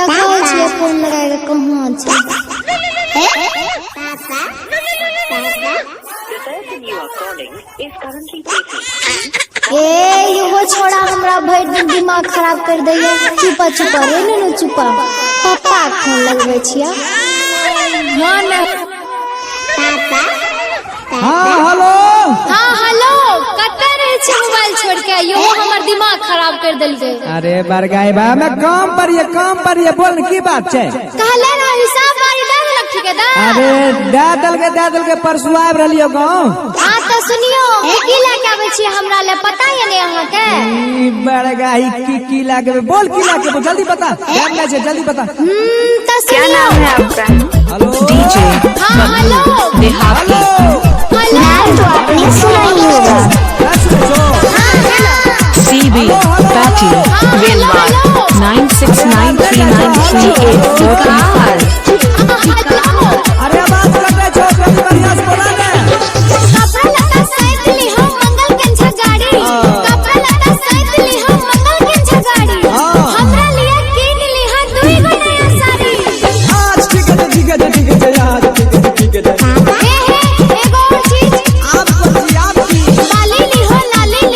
देखो छिए फोन लगाए कहाँ छै ए यो छोड़ा हमरा भर दिन दिमाग खराब कर दैया। चुपा चुपा रे नु चुपा पापा फोन लगबै छिया। हाँ हेलो कतऽ रहे छी मोबाइल छोड़ के यो हमर दिमाग खराब कर देलकै। अरे बरगाई बा मैं काम पर ये बोल की बात छै। कहले ना हिसाब बारी दे देलक ठेकेदार। अरे दे दल के परसू आब रहलियो गांव। हां तो सुनियो की लेके आबै छी हमरा ले पता है ने अहाँ के। ई बरगाई की लागे बोल की लागे जल्दी बता टाइम ना छै जल्दी बता। तो क्या नाम है आपका? हेलो डीजे हां हेलो देहाती। नाम तो आपने सुना ही होगा। CB Patty Wilmar 9693938435। अरे आवाज कर छो जल्दी बढ़िया से बोला ने। कपड़ा लता सहित ली हम मंगल कंछा गाड़ी। कपड़ा लता सहित ली हम मंगल कंछा गाड़ी। हमरा लिए कीन ली हम दुई गो नया साड़ी। आज ठीक है यार ठीक है। एगो और चीज आपकी लाली ली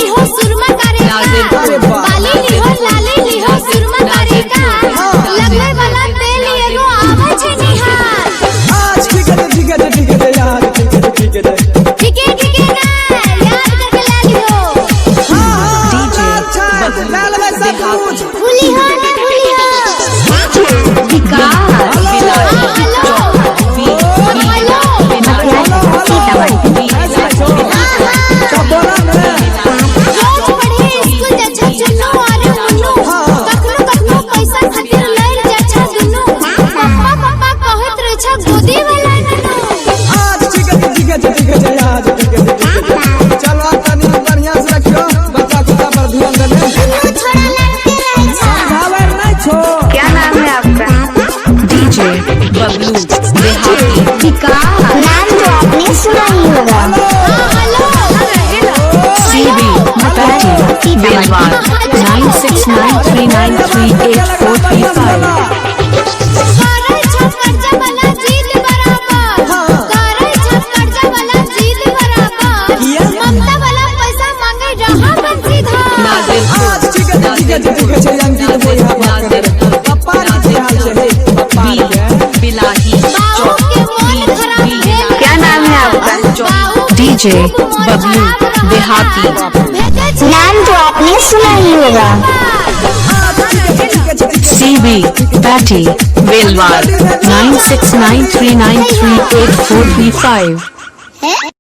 हो सुरमा करे का। बाली ली हो सुरमा करे का। लगले वाला तेल एगो आवे छै निहार। आज ठीक है यार ठीक है। ठीक है ना याद करके ला लियो। डीजे लाल में सब कुछ भूली हो ना भूली हो। विकास सब बोला ने। रोज पढ़े स्कूल जा चुन्नू और मुन्नू। कखनो पैसा खातिर लड़ जा छ दुन्नू। पापा कहत रहे छ गोदी वाला नन्नू। आज ठीक है यार ठीक है। चलो तनी बढ़िया से रखियो बच्चा कुत्ता पर ध्यान देने। छोड़ा लड़के रहे छ। समझावे नहीं छो। क्या नाम है आपका? डीजे बबलू देहाती। विकास नाम तो आपने सुना ही होगा। Hello CB Patty Wilmar 9693938435। करे छ कर्जा वाला जीत बराबर। करे छ कर्जा वाला जीत बराबर। ममता वाला पैसा मांगे रहा बंसीधर। आज ठीक है अंकित भैया बात कर। पप्पा की हाल से है पप्पा के बिलाही बाबू के मन खराब भेल। क्या नाम है आपका? डीजे बबलू देहाती। नाम तो आपने सुना ही होगा। CB Patty Wilmar 9693938435।